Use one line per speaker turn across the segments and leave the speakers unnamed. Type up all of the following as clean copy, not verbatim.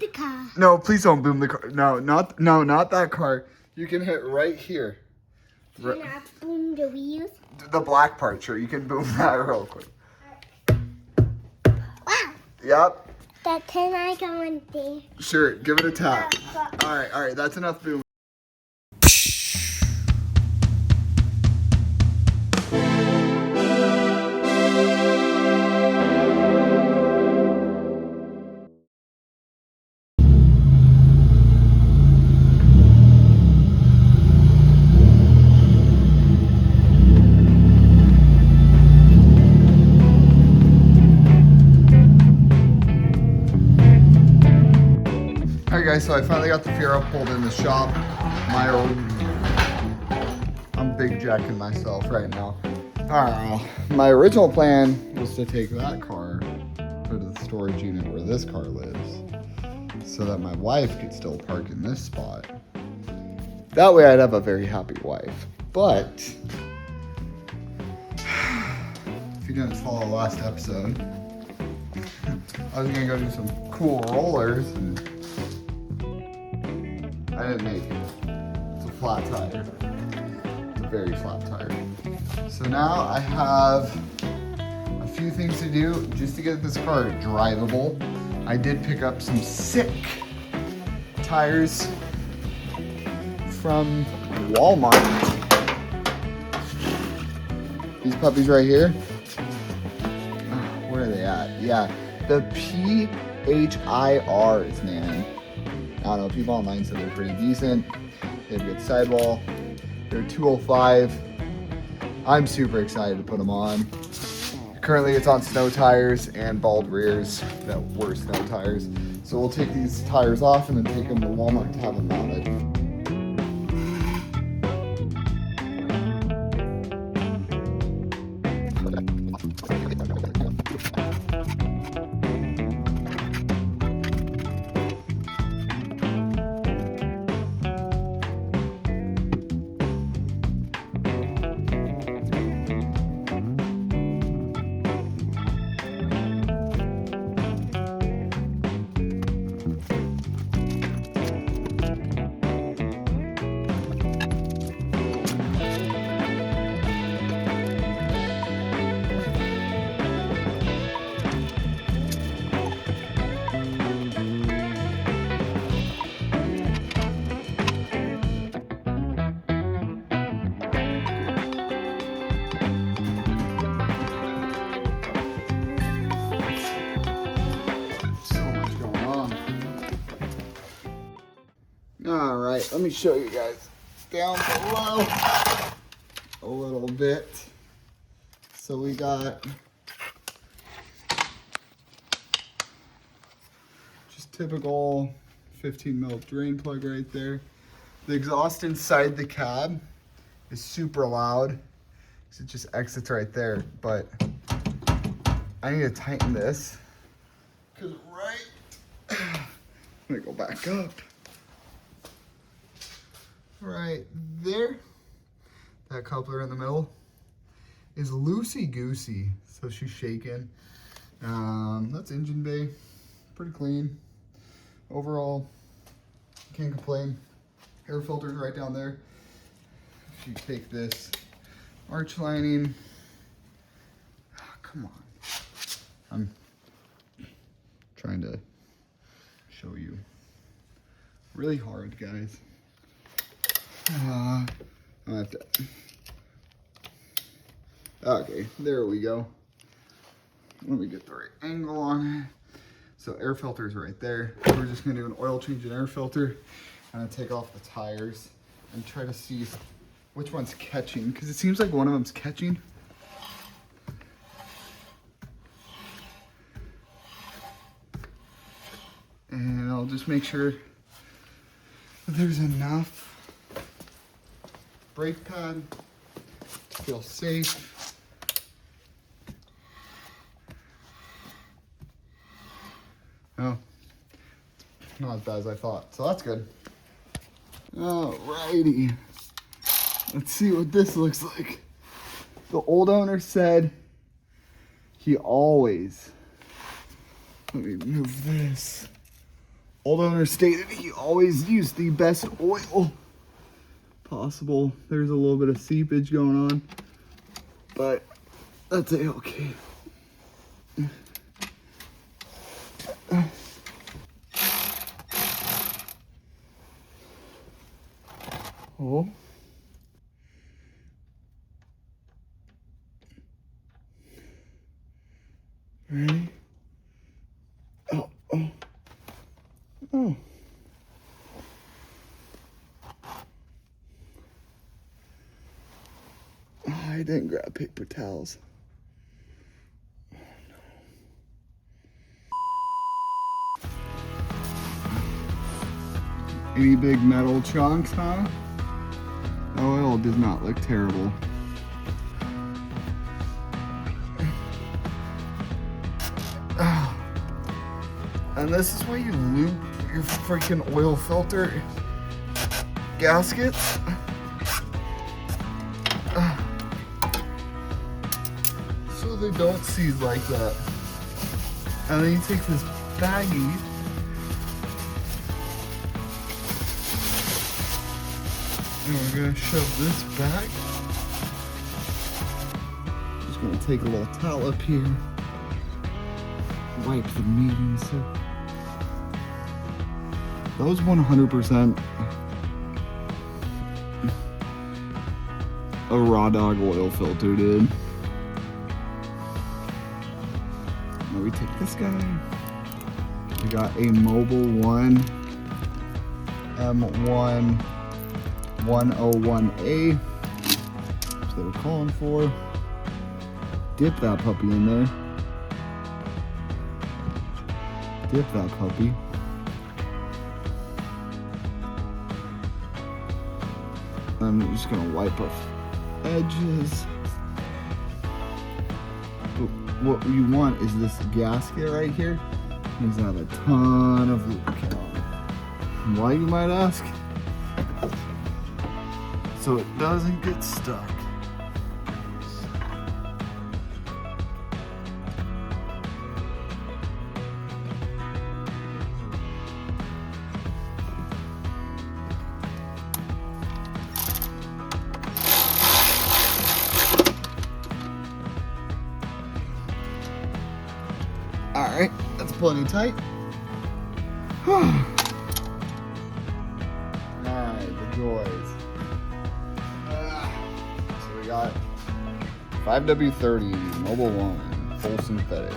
the car.
No, please don't boom the car. No, not that car. You can hit right here.
Can I boom the wheels?
The black part, sure. You can boom that real quick.
Wow.
Yep.
That can I go in there?
Sure, give it a tap. All right, that's enough boom. Alright guys, so I finally got the Fiero pulled in the shop. I'm big jacking myself right now. Alright, my original plan was to take that car, put it in the storage unit where this car lives, so that my wife could still park in this spot. That way I'd have a very happy wife. But, if you didn't follow the last episode, I was gonna go do some cool rollers and I didn't make it. It's a flat tire. It's a very flat tire. So now I have a few things to do just to get this car drivable. I did pick up some sick tires from Walmart. These puppies right here. Where are they at? Yeah, the PHIRs, man. I don't know, people online said they're pretty decent. They have a good sidewall. They're 205. I'm super excited to put them on. Currently it's on snow tires and bald rears that were snow tires. So we'll take these tires off and then take them to Walmart to have them mounted. All right, let me show you guys down below a little bit. So we got just typical 15 mil drain plug right there. The exhaust inside the cab is super loud because it just exits right there. But I need to tighten this because I'm gonna go back up. Right there, that coupler in the middle is loosey-goosey, so she's shaking. That's engine bay, pretty clean. Overall, can't complain. Air filter's right down there. If you take this arch lining, come on. I'm trying to show you really hard, guys. I'll have to... Okay, there we go. Let me get the right angle on it. So air filter's right there. We're just gonna do an oil change and air filter. I'm gonna take off the tires and try to see which one's catching, because it seems like one of them's catching. And I'll just make sure that there's enough brake pad to feel safe. Oh, not as bad as I thought, so that's good. Alrighty, let's see what this looks like. The old owner said he always, let me move this, Old owner stated he always used the best oil possible. There's a little bit of seepage going on, but that's okay. Oh. Ready? Oh, oh, oh. I didn't grab paper towels. Oh, no. Any big metal chunks, huh? The oil does not look terrible. And this is why you lube your freaking oil filter gaskets. So they don't seize like that. And then you take this baggie and we're gonna shove this back. Just gonna take a little towel up here, wipe the meeting so. That was 100% a raw dog oil filter, dude. Now we take this guy. We got a Mobile 1 M1 101A, which they were calling for. Dip that puppy in there. Dip that puppy. I'm just gonna wipe off edges. But what you want is this gasket right here. Needs to have a ton of lubricant on it. Why, you might ask? So it doesn't get stuck. All right, that's plenty tight. All right, the joys. So we got 5W30 Mobile 1 full synthetic.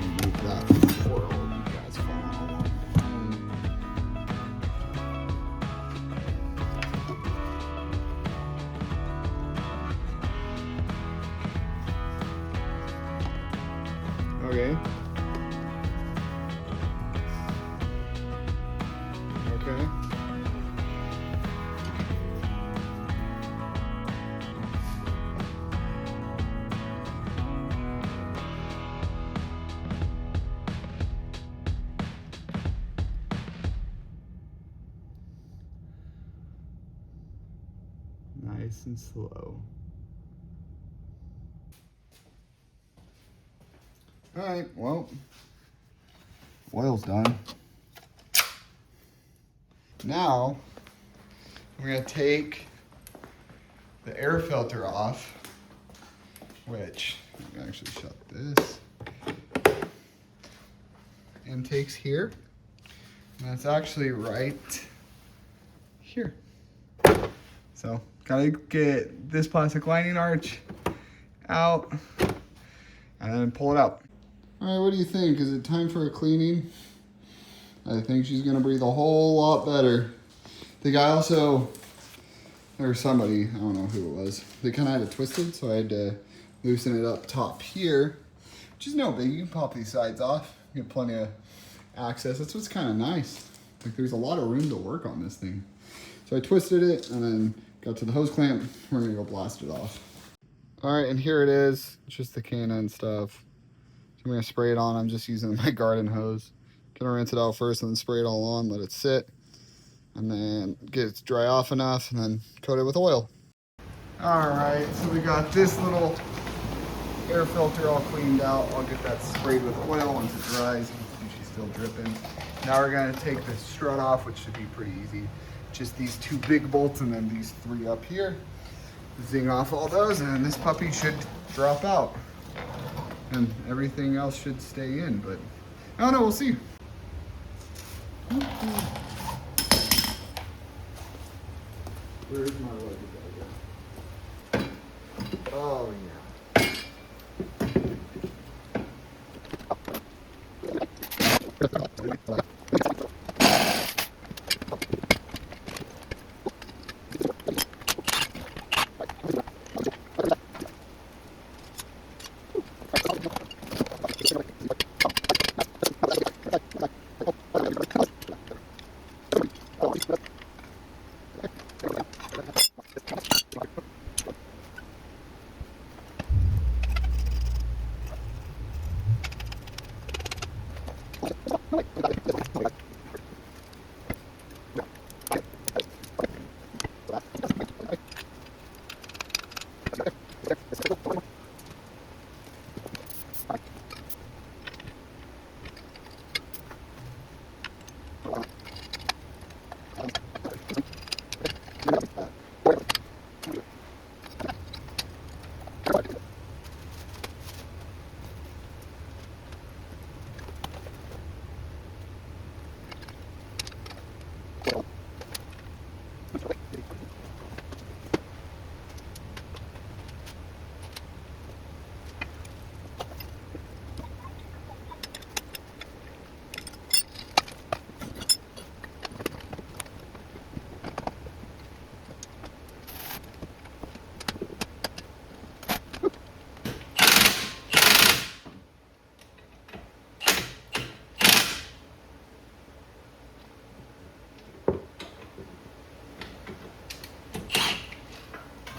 Move that before all of you guys fall along. Okay. Okay. Nice and slow. All right, well, oil's done. Now, we're gonna take the air filter off, which, I'm gonna actually shut this. Intake's here, and that's actually right here. So, gotta get this plastic lining arch out, and then pull it out. All right, what do you think? Is it time for a cleaning? I think she's gonna breathe a whole lot better. The guy also, or somebody, I don't know who it was, they kind of had it twisted, so I had to loosen it up top here, which is no big. You can pop these sides off, you get plenty of access. That's what's kind of nice. Like, there's a lot of room to work on this thing. So I twisted it and then got to the hose clamp. We're gonna go blast it off. All right, and here it is. It's just the cannon stuff. I'm gonna spray it on. I'm just using my garden hose. Gonna rinse it out first and then spray it all on, let it sit, and then get it dry off enough and then coat it with oil. All right, so we got this little air filter all cleaned out. I'll get that sprayed with oil once it dries. You can see she's still dripping. Now we're gonna take the strut off, which should be pretty easy. Just these 2 big bolts and then these 3 up here. Zing off all those, and then this puppy should drop out. And everything else should stay in, but I don't know, we'll see. Where's my luggage? Oh yeah.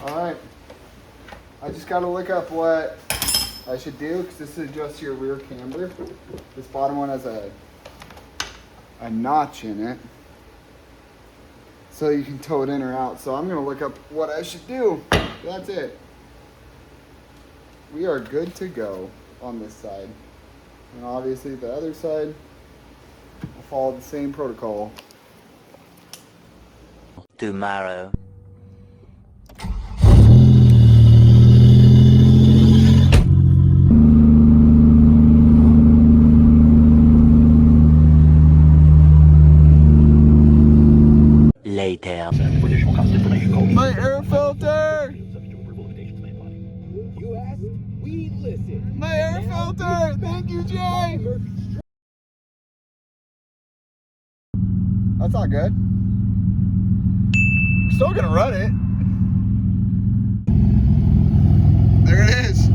Alright, I just got to look up what I should do, because this is just your rear camber. This bottom one has a notch in it, so you can tow it in or out. So I'm going to look up what I should do. That's it. We are good to go on this side. And obviously the other side will follow the same protocol.
Tomorrow. Later.
My air filter! My air filter! Thank you, Jay! That's not good. I'm still gonna run it. There it is.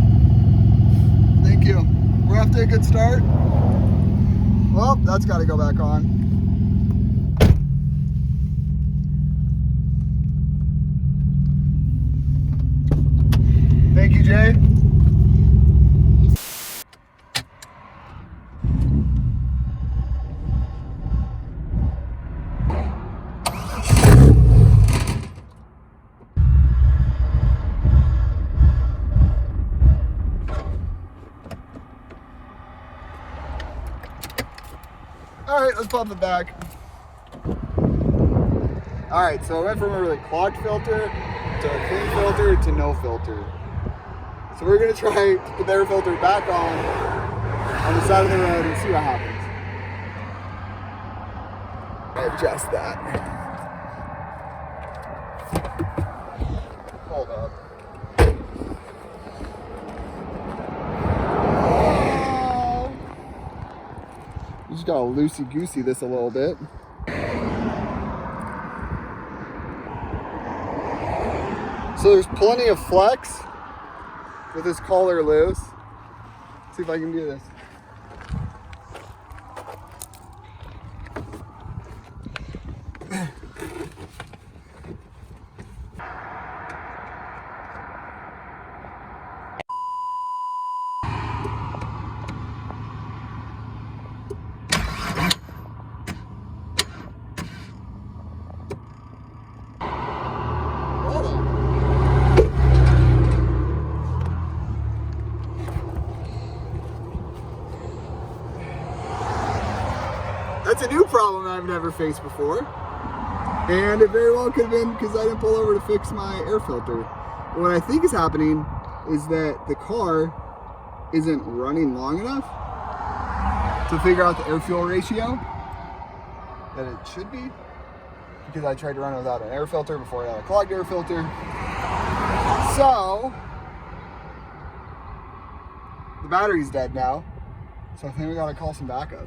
Thank you. We're off to a good start. Well, that's gotta go back on. Thank you, Jay. All right, let's pump it back. All right, so I went from a really clogged filter to a clean filter to no filter. So we're gonna try to put the air filter back on the side of the road and see what happens. Adjust that. Hold up. Oh. You just gotta loosey-goosey this a little bit. So there's plenty of flex with this collar loose. Let's see if I can do this. That's a new problem I've never faced before. And it very well could have been because I didn't pull over to fix my air filter. But what I think is happening is that the car isn't running long enough to figure out the air fuel ratio that it should be, because I tried to run it without an air filter before I had a clogged air filter. So the battery's dead now, so I think we gotta call some backup.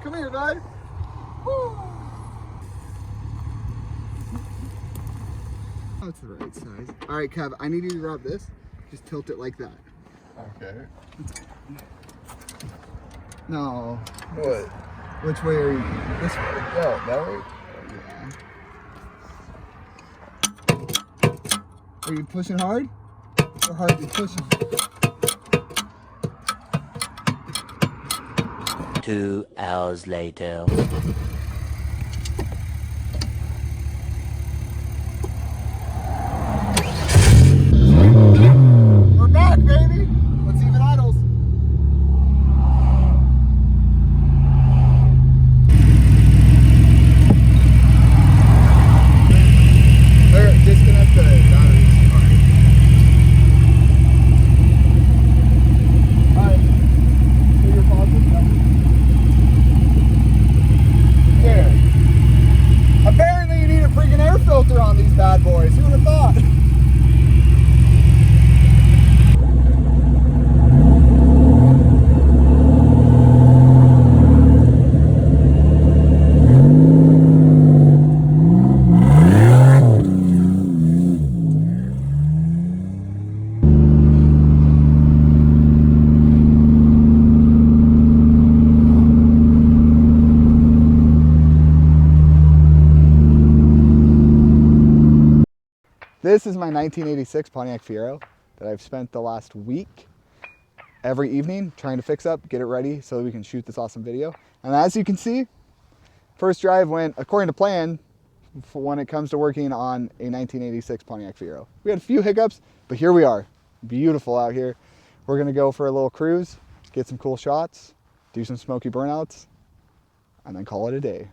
Come here, bud. Woo. That's the right size. All right, Kev, I need you to grab this. Just tilt it like that.
Okay.
No.
What?
Which way are you? This way.
Oh, that way?
Yeah. Are you pushing hard? Or hard you pushing?
2 hours later.
We're back, baby. Let's see if it idles. There, disconnect the batteries. Alright. So your positive? There. Apparently you need a freaking air filter on these bad boys. Who would have thought? This is my 1986 Pontiac Fiero that I've spent the last week every evening trying to fix up, get it ready so that we can shoot this awesome video. And as you can see, first drive went according to plan for when it comes to working on a 1986 Pontiac Fiero. We had a few hiccups, but here we are. Beautiful out here. We're gonna go for a little cruise, get some cool shots, do some smoky burnouts, and then call it a day.